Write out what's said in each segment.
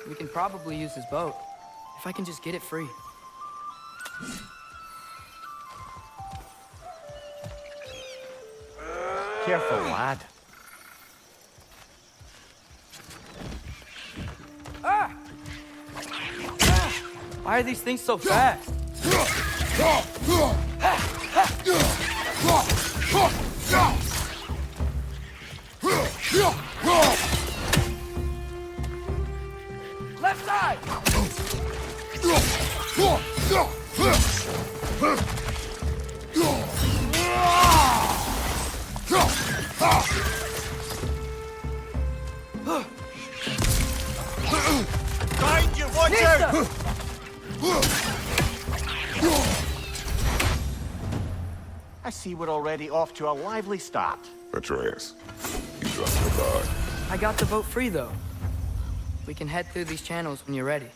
We can probably use his boat, if I can just get it free. Careful, lad. Ah! Ah! Why are these things so fast? Left side! Behind you, watch out! I see we're already off to a lively start. Atreus, you dropped the guard. I got the boat free, though. We can head through these channels when you're ready.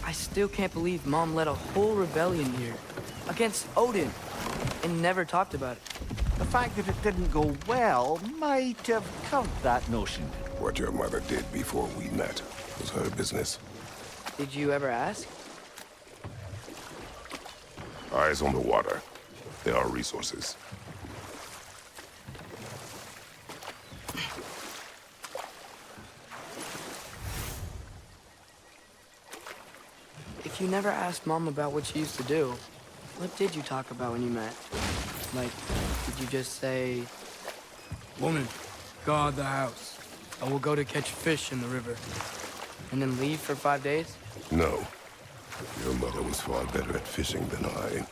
I still can't believe Mom led a whole rebellion here against Odin and never talked about it. The fact that it didn't go well might have covered that notion. What your mother did before we met was her business. Did you ever ask? Eyes on the water. There are resources. If you never asked Mom about what she used to do, what did you talk about when you met? Like, did you just say, "Woman, guard the house. I will go to catch fish in the river," and then leave for 5 days? No. Your mother was far better at fishing than I.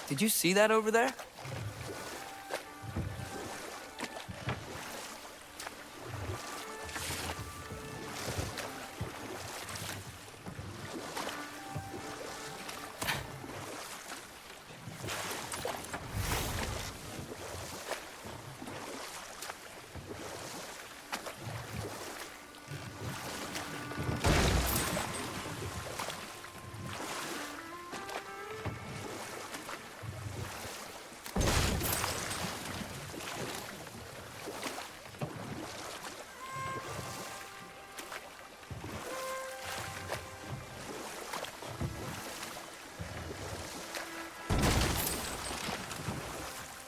Did you see that over there?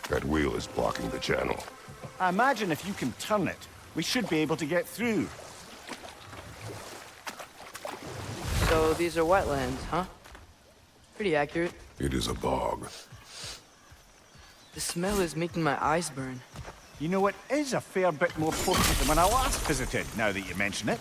That wheel is blocking the channel. I imagine if you can turn it, we should be able to get through. So these are wetlands, huh? Pretty accurate. It is a bog. The smell is making my eyes burn. You know, it is a fair bit more potent than when I last visited, now that you mention it.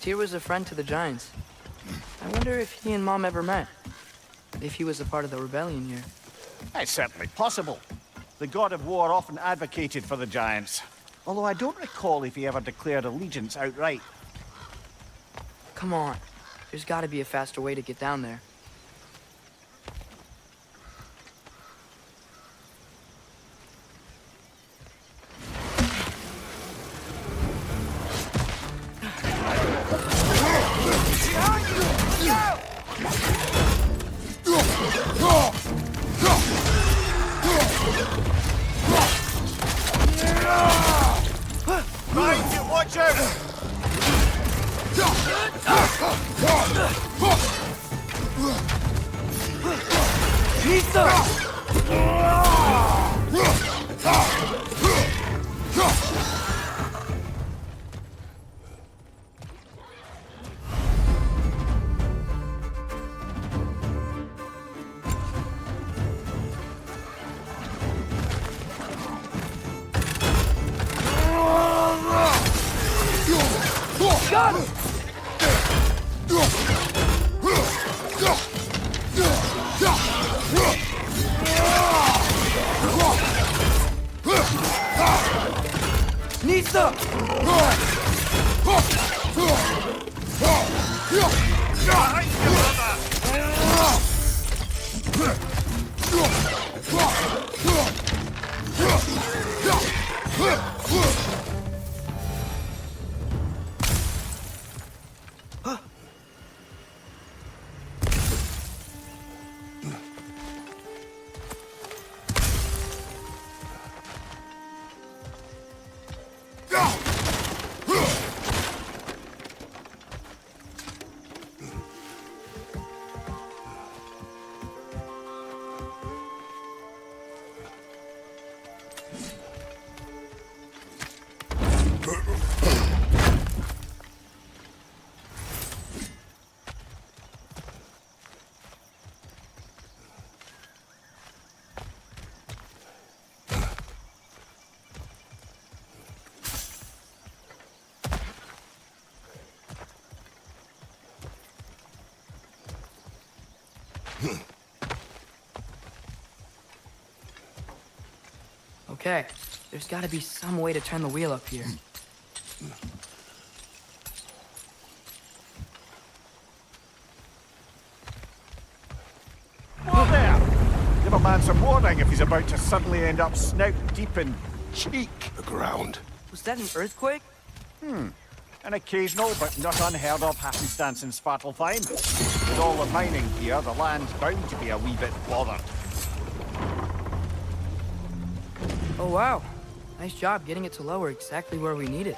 Tyr was a friend to the Giants. I wonder if he and Mom ever met. If he was a part of the rebellion here. It's certainly possible. The god of war often advocated for the Giants. Although I don't recall if he ever declared allegiance outright. Come on. There's gotta be a faster way to get down there. Right, you watch out! Got him! Nisa! Okay, there's gotta be some way to turn the wheel up here. Whoa there! Give a man some warning if he's about to suddenly end up snout deep in cheek. The ground. Was that an earthquake? An occasional but not unheard of happenstance in Svartalfheim. With all the mining here, the land's bound to be a wee bit bothered. Oh wow, nice job getting it to lower exactly where we need it.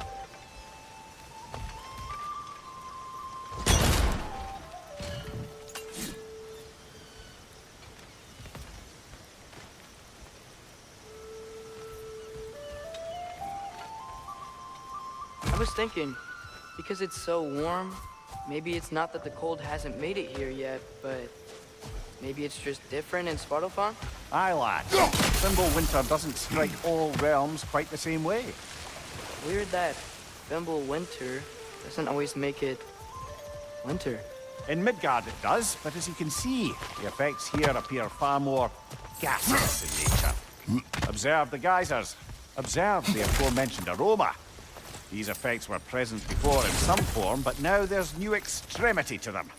I was thinking, because it's so warm, maybe it's not that the cold hasn't made it here yet, but maybe it's just different in Svartalfheim? Aye, lad. Thimble winter doesn't strike all realms quite the same way. Weird that Thimble winter doesn't always make it winter. In Midgard it does, but as you can see, the effects here appear far more gaseous in nature. Observe the geysers. Observe the aforementioned aroma. These effects were present before in some form, but now there's new extremity to them.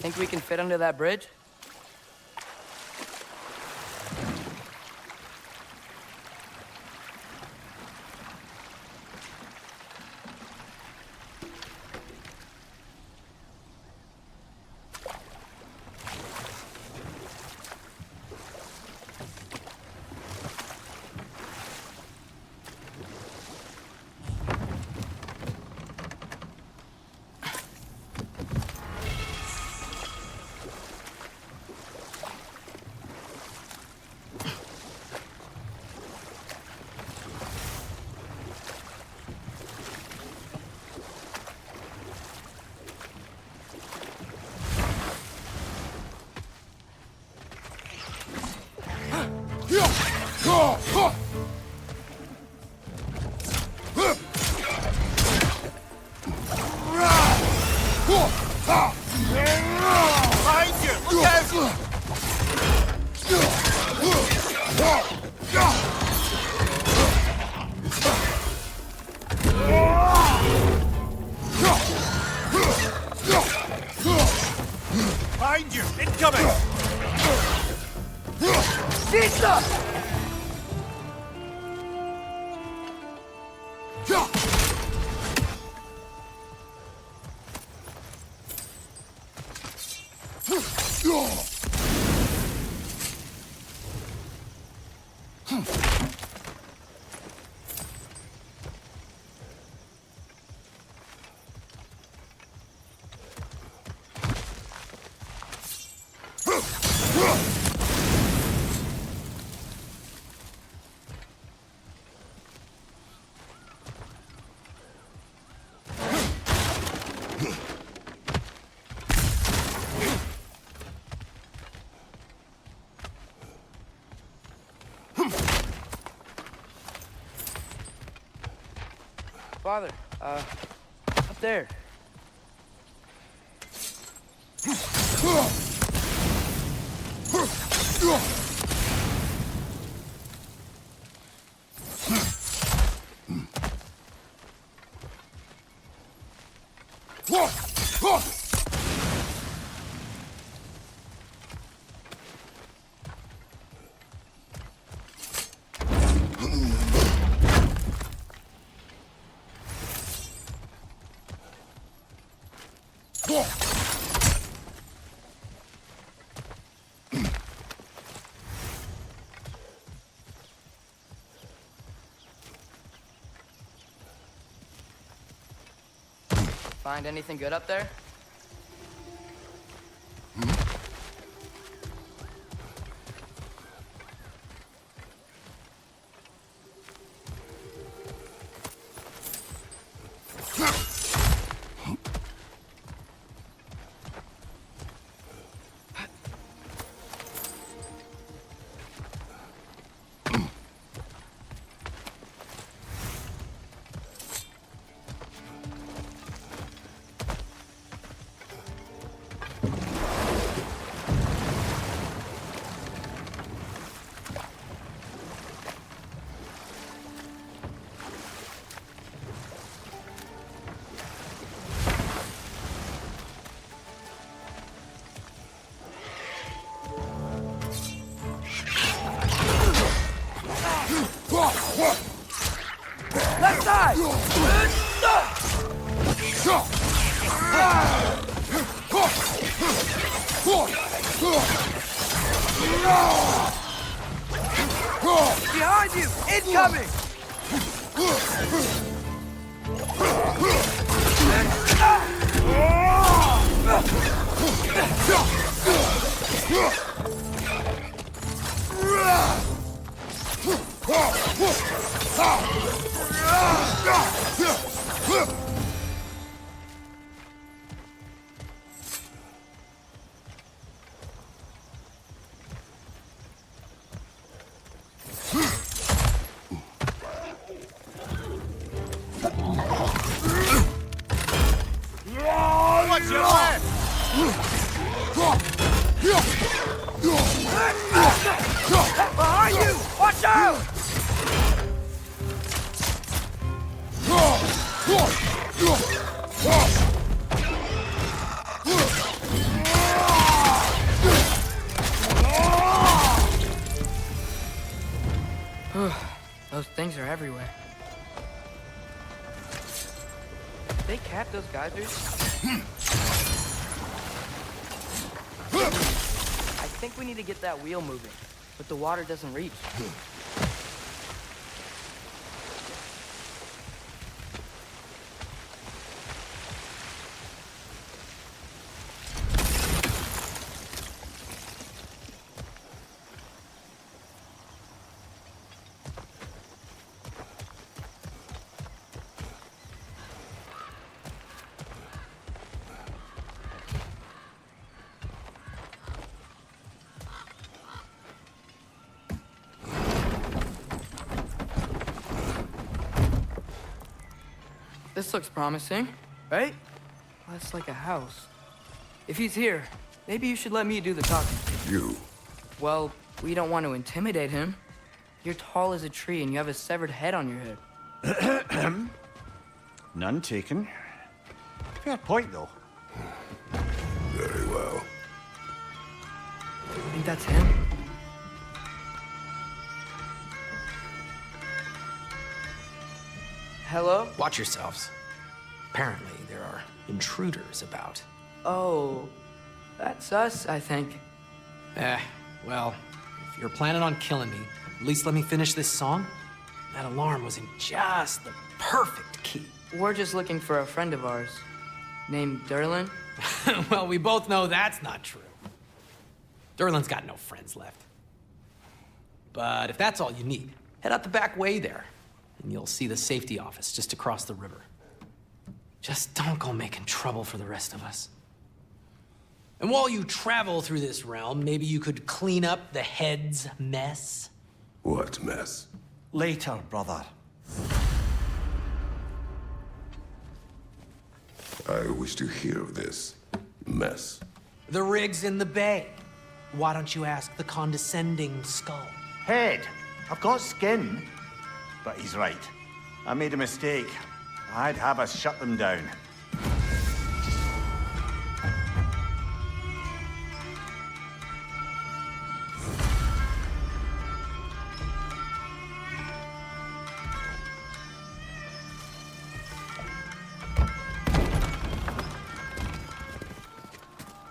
Think we can fit under that bridge? Behind you! Incoming! Pizza! Father, up there. Find anything good up there? Left side! Behind you! Incoming! What's your left? Behind you! Watch out! things are everywhere. Did they cap those geysers? I think we need to get that wheel moving, but the water doesn't reach. This looks promising, right? Well, that's like a house. If he's here, maybe you should let me do the talking. You? Well, we don't want to intimidate him. You're tall as a tree and you have a severed head on your head. None taken. Fair point, though. Very well. I think that's him. Hello? Watch yourselves. Apparently, there are intruders about. Oh, that's us, I think. Well, if you're planning on killing me, at least let me finish this song. That alarm was in just the perfect key. We're just looking for a friend of ours named Durlin. Well, we both know that's not true. Durlin's got no friends left. But if that's all you need, head out the back way there, and you'll see the safety office just across the river. Just don't go making trouble for the rest of us. And while you travel through this realm, maybe you could clean up the head's mess? What mess? Later, brother. I wish to hear of this mess. The rig's in the bay. Why don't you ask the condescending skull? Head. I've got skin. But he's right. I made a mistake. I'd have us shut them down.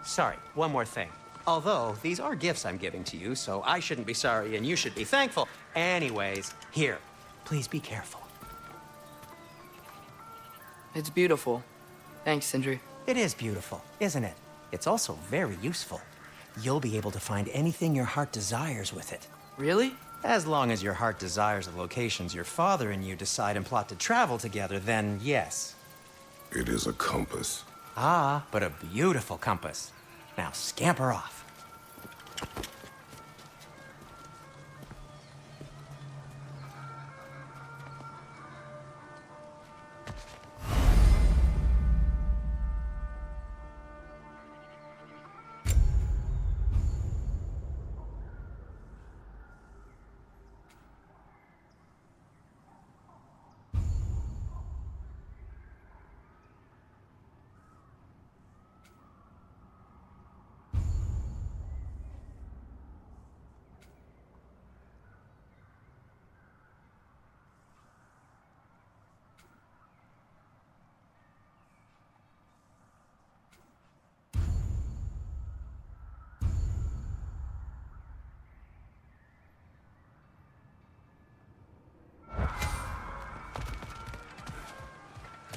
Sorry, one more thing. Although, these are gifts I'm giving to you, so I shouldn't be sorry and you should be thankful. Anyways, here, please be careful. It's beautiful. Thanks, Sindri. It is beautiful, isn't it? It's also very useful. You'll be able to find anything your heart desires with it. Really? As long as your heart desires the locations your father and you decide and plot to travel together, then yes. It is a compass. Ah, but a beautiful compass. Now scamper off.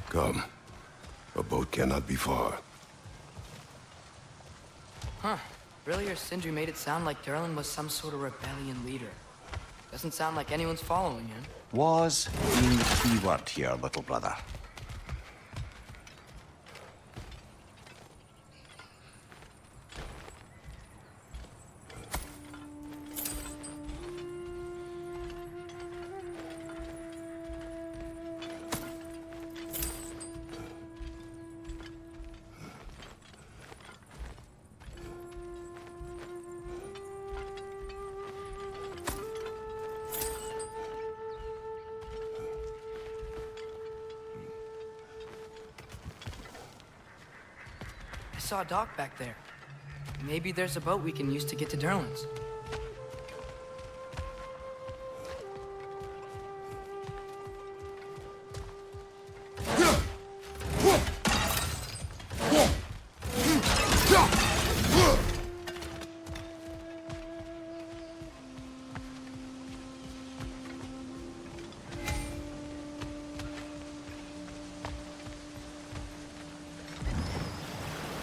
Come. A boat cannot be far. Huh. Earlier, Sindri made it sound like Durlin was some sort of rebellion leader. Doesn't sound like anyone's following him. Was being the key word here, little brother. I saw a dock back there. Maybe there's a boat we can use to get to Durlin's.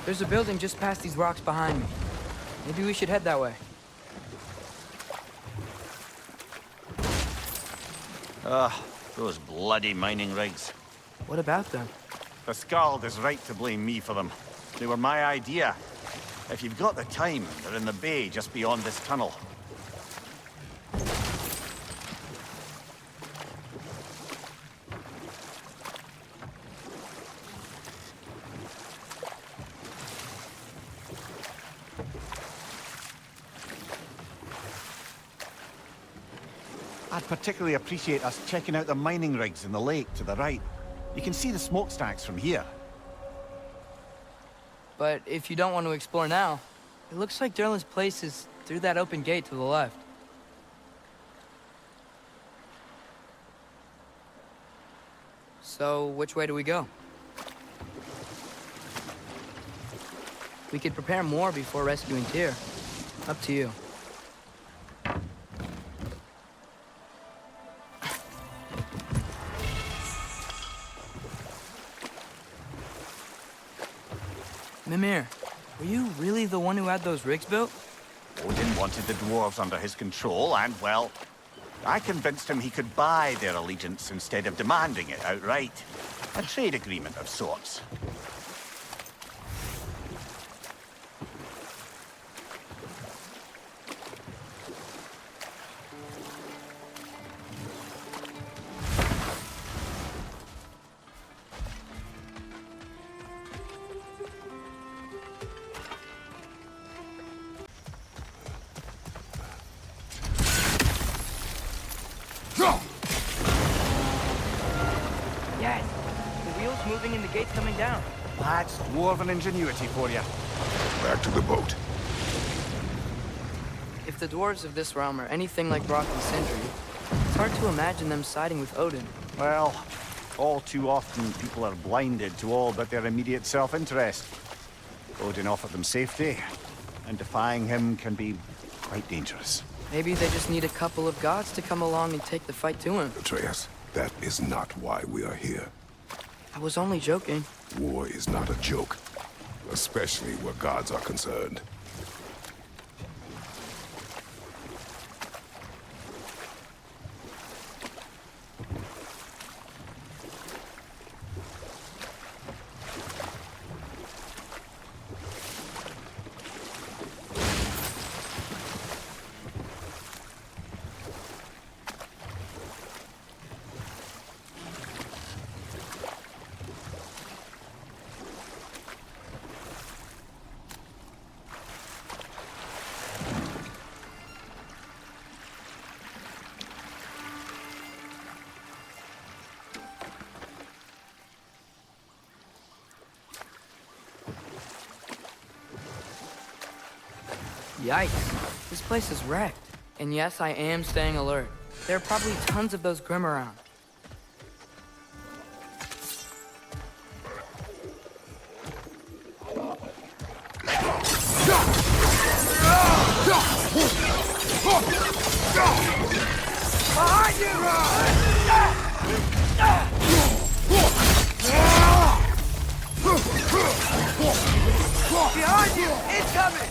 There's a building just past these rocks behind me. Maybe we should head that way. Those bloody mining rigs. What about them? The Skald is right to blame me for them. They were my idea. If you've got the time, they're in the bay just beyond this tunnel. I'd particularly appreciate us checking out the mining rigs in the lake to the right. You can see the smokestacks from here. But if you don't want to explore now, it looks like Derlin's place is through that open gate to the left. So, which way do we go? We could prepare more before rescuing Tyr. Up to you. Mimir, were you really the one who had those rigs built? Odin wanted the dwarves under his control, and, well, I convinced him he could buy their allegiance instead of demanding it outright. A trade agreement of sorts. Yes! The wheels moving and the gate's coming down. That's dwarven ingenuity for you. Back to the boat. If the dwarves of this realm are anything like Brock and Sindri, it's hard to imagine them siding with Odin. Well, all too often people are blinded to all but their immediate self-interest. Odin offered them safety, and defying him can be quite dangerous. Maybe they just need a couple of gods to come along and take the fight to him. Atreus, that is not why we are here. I was only joking. War is not a joke, especially where gods are concerned. Yikes. This place is wrecked. And yes, I am staying alert. There are probably tons of those Grim around. Behind you! Behind you! Incoming!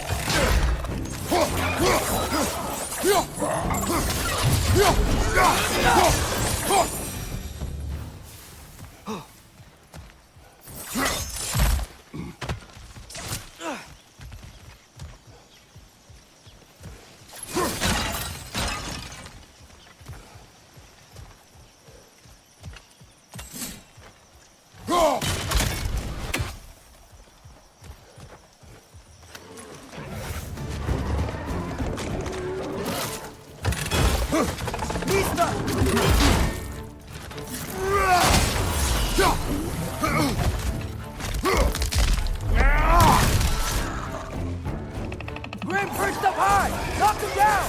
Grim perched up high! Knock him down!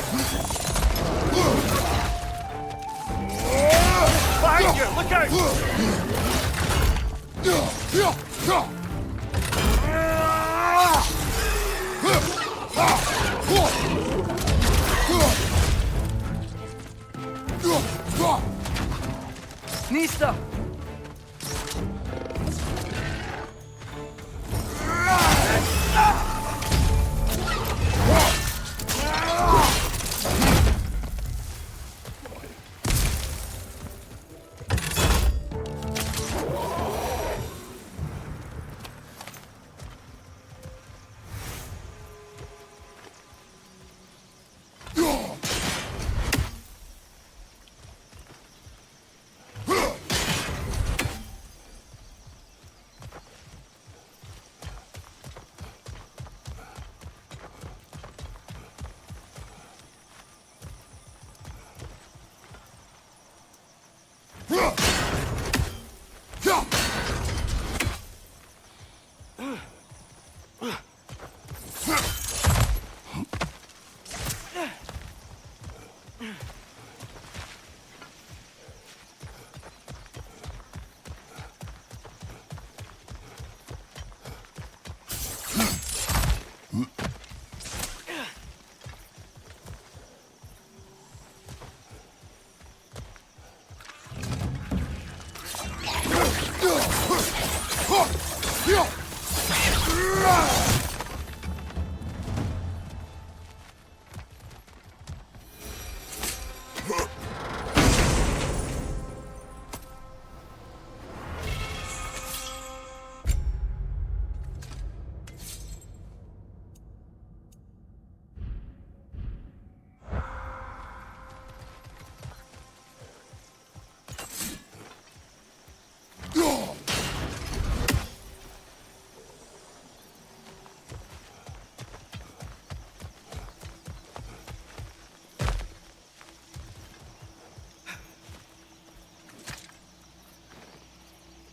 Behind you! Look out! Nista!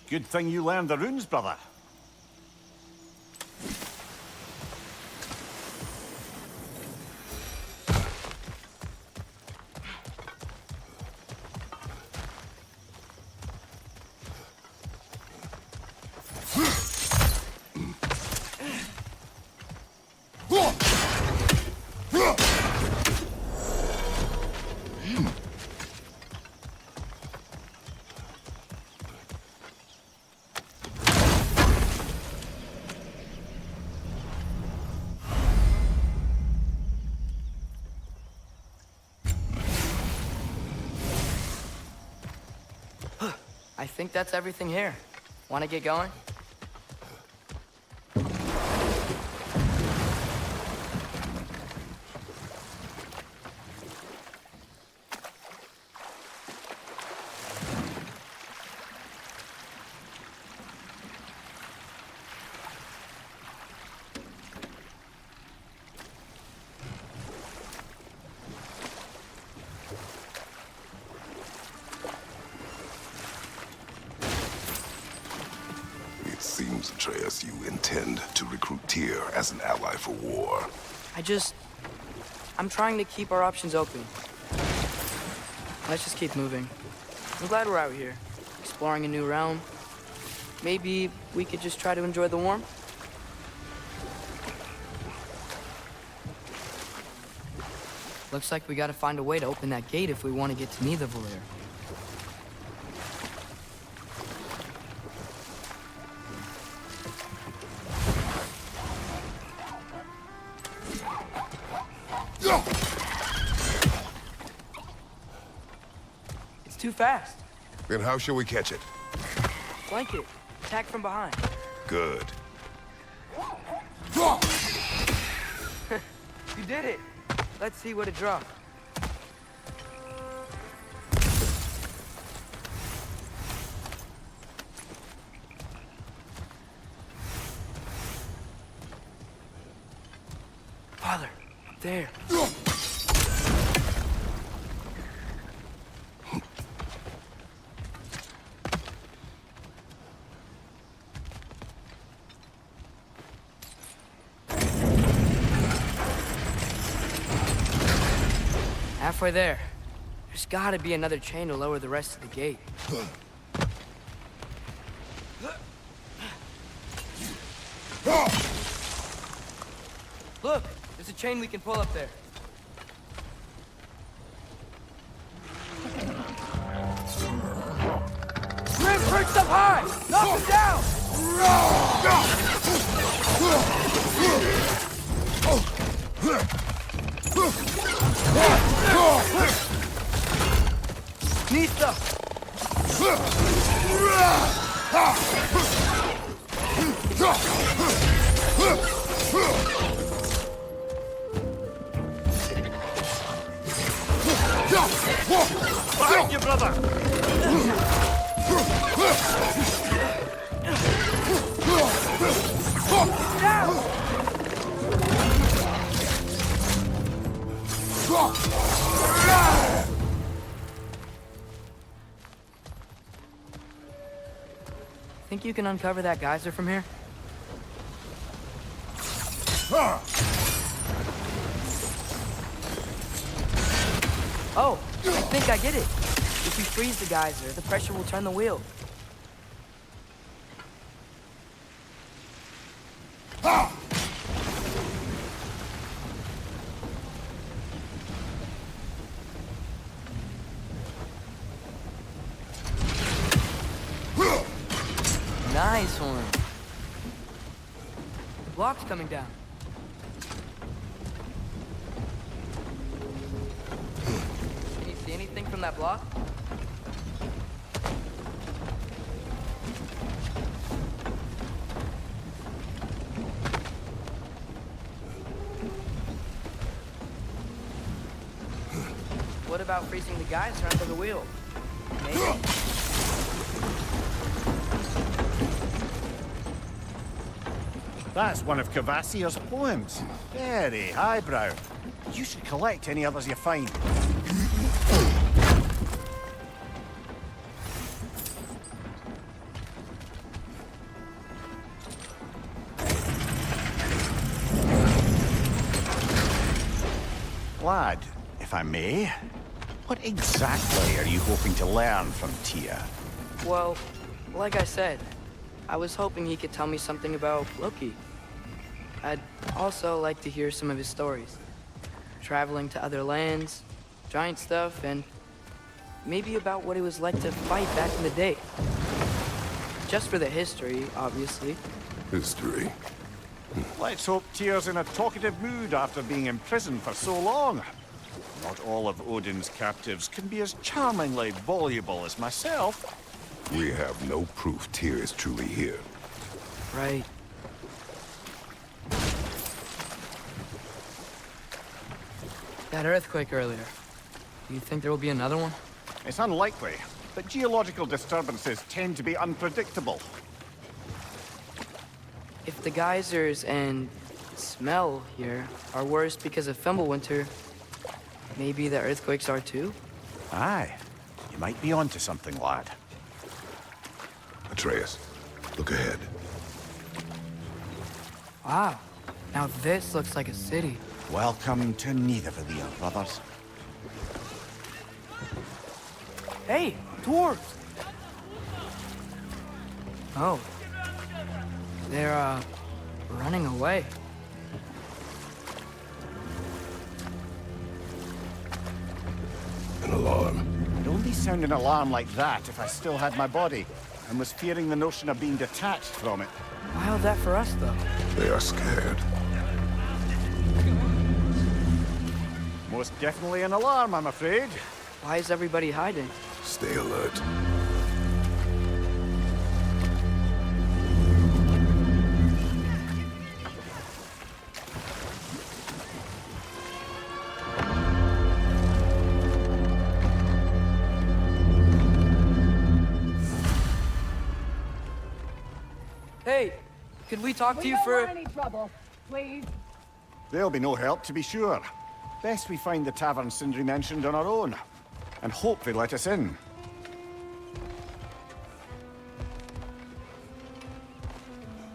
Good thing you learned the runes, brother. I think that's everything here. Want to get going? It seems, Atreus, you intend to recruit Tyr as an ally for war. I'm trying to keep our options open. Let's just keep moving. I'm glad we're out here, exploring a new realm. Maybe we could just try to enjoy the warmth? Looks like we gotta find a way to open that gate if we want to get to Nidavellir. It's too fast. Then how shall we catch it? Flank it. Attack from behind. Good. You did it. Let's see what it dropped. Father, up there. Halfway there. There's gotta be another chain to lower the rest of the gate. Look, there's a chain we can pull up there. Grim perched up high! Knock him down! Nista! Behind you, brother! Down! Think you can uncover that geyser from here? Oh, I think I get it. If we freeze the geyser, the pressure will turn the wheel. blocks coming down. Can you see anything from that block? What about freezing the geyser under the wheel? Maybe. That's one of Cavassier's poems. Very highbrow. You should collect any others you find. Lad, if I may, what exactly are you hoping to learn from Tia? Well, like I said, I was hoping he could tell me something about Loki. I'd also like to hear some of his stories. Traveling to other lands, giant stuff, and maybe about what it was like to fight back in the day. Just for the history, obviously. History. Let's hope Tyr's in a talkative mood after being imprisoned for so long. Not all of Odin's captives can be as charmingly voluble as myself. We have no proof Tyr is truly here. Right. That earthquake earlier. Do you think there will be another one? It's unlikely, but geological disturbances tend to be unpredictable. If the geysers and smell here are worse because of Fimbulwinter, maybe the earthquakes are too? Aye, you might be onto something, lad. Atreus, look ahead. Wow. Now this looks like a city. Welcome to Nidavellir, brothers. Hey, dwarves! Oh. They're, running away. An alarm. I'd only sound an alarm like that if I still had my body, and was fearing the notion of being detached from it. Wild that for us, though. They are scared. Most definitely an alarm, I'm afraid. Why is everybody hiding? Stay alert. Hey, could we talk to you for... We don't want any trouble, please. There'll be no help, to be sure. Best we find the tavern Sindri mentioned on our own, and hope they let us in.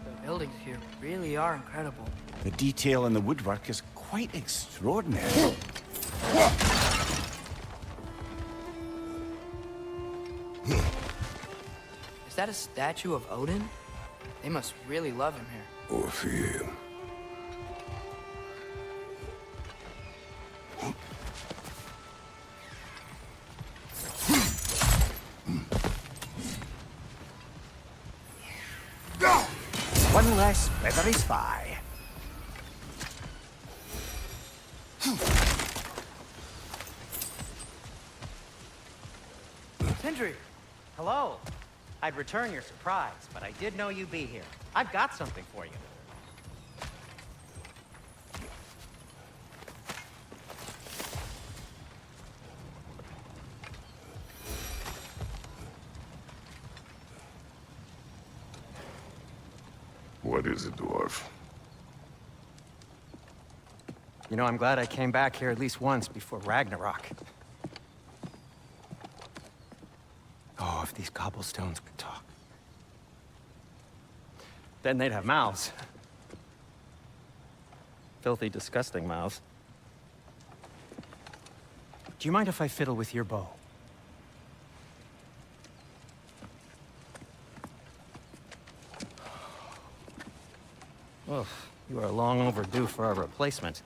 The buildings here really are incredible. The detail in the woodwork is quite extraordinary. Is that a statue of Odin? They must really love him here. Or fear him. One less feathery spy. Sindri! Hello. I'd return your surprise, but I did know you'd be here. I've got something for you. What is it, dwarf? You know, I'm glad I came back here at least once before Ragnarok. Oh, if these cobblestones could talk. Then they'd have mouths. Filthy, disgusting mouths. Do you mind if I fiddle with your bow? Oh, you are long overdue for a replacement.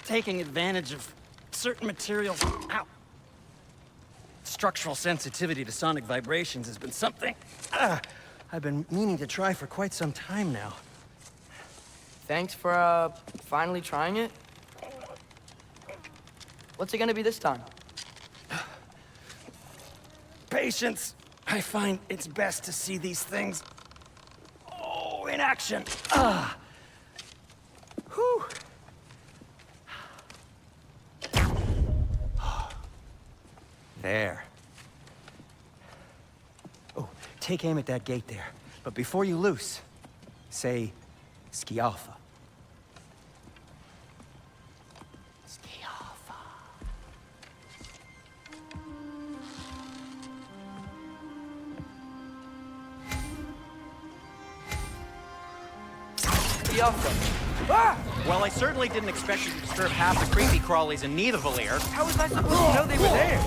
Taking advantage of certain materials. Ow! Structural sensitivity to sonic vibrations has been something I've been meaning to try for quite some time now. Thanks for, finally trying it. What's it gonna be this time? Patience! I find it's best to see these things... oh, in action. Ah! Whew! There. Oh, take aim at that gate there. But before you loose, say, Skialfa. Skialfa. Well, I certainly didn't expect you to disturb half the creepy crawlies in Nidavellir. How was I supposed to know they were there?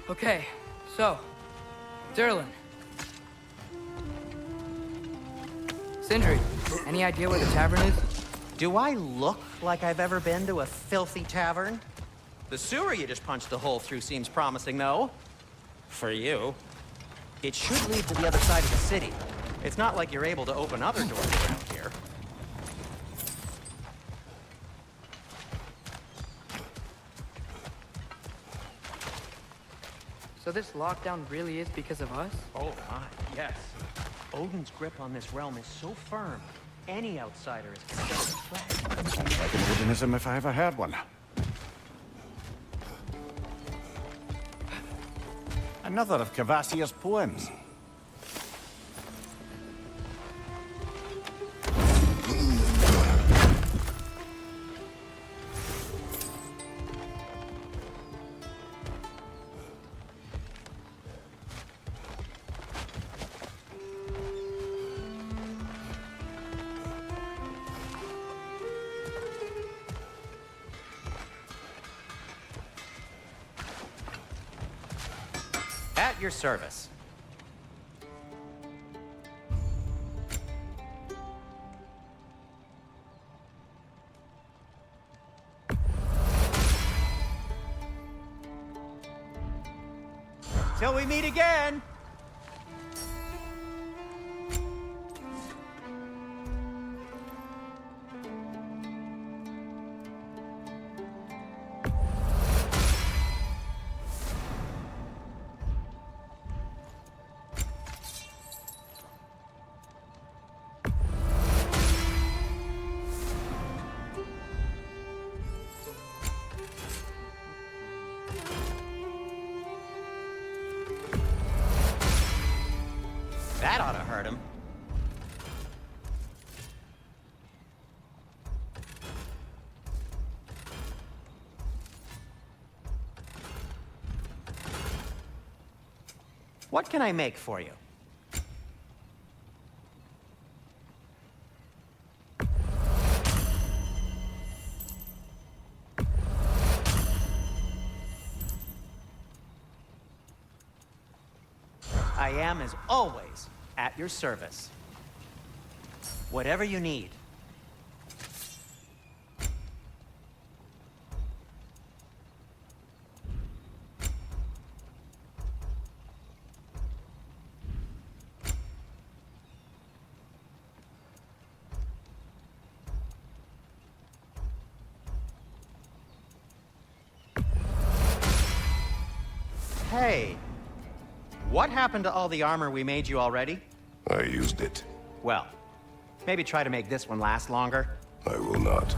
Okay, so, Durlin. Sindri, any idea where the tavern is? Do I look like I've ever been to a filthy tavern? The sewer you just punched the hole through seems promising, though. For you. It should lead to the other side of the city. It's not like you're able to open other doors around here. So this lockdown really is because of us? Oh my, yes. Odin's grip on this realm is so firm, any outsider is considered a threat. Like an Odinism if I ever heard one. Another of Kvasir's poems. At your service. Till we meet again! That ought to hurt him. What can I make for you? I am, as always, at your service. Whatever you need. Hey, what happened to all the armor we made you already? I used it. Well, maybe try to make this one last longer. I will not.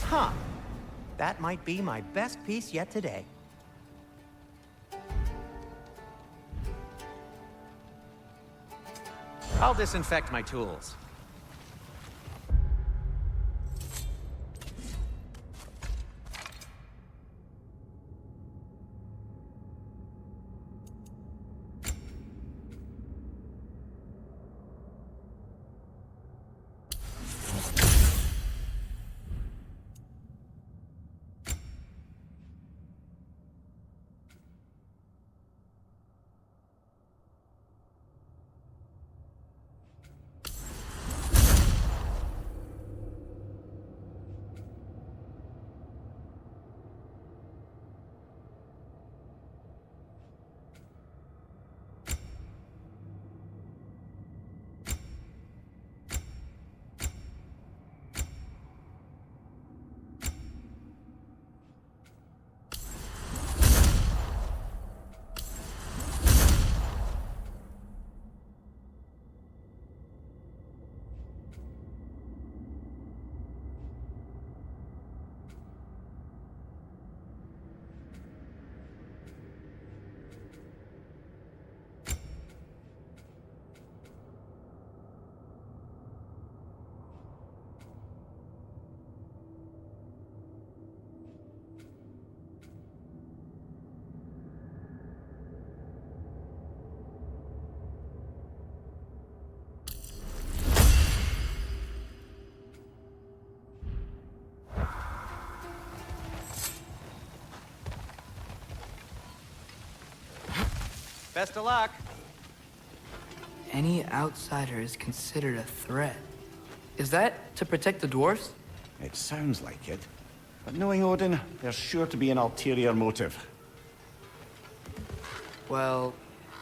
Huh. That might be my best piece yet today. I'll disinfect my tools. Best of luck. Any outsider is considered a threat. Is that to protect the dwarves? It sounds like it. But knowing Odin, there's sure to be an ulterior motive. Well,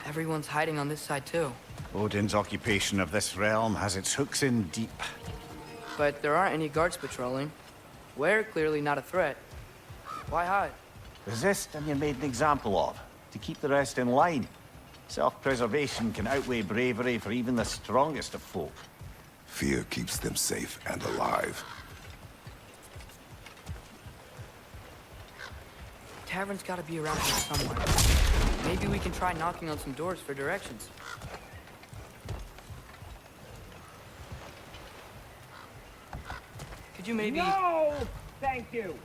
everyone's hiding on this side too. Odin's occupation of this realm has its hooks in deep. But there aren't any guards patrolling. We're clearly not a threat. Why hide? Resist and you're made an example of, to keep the rest in line. Self-preservation can outweigh bravery for even the strongest of folk. Fear keeps them safe and alive. Tavern's gotta be around here somewhere. Maybe we can try knocking on some doors for directions. Could you maybe... No! Thank you.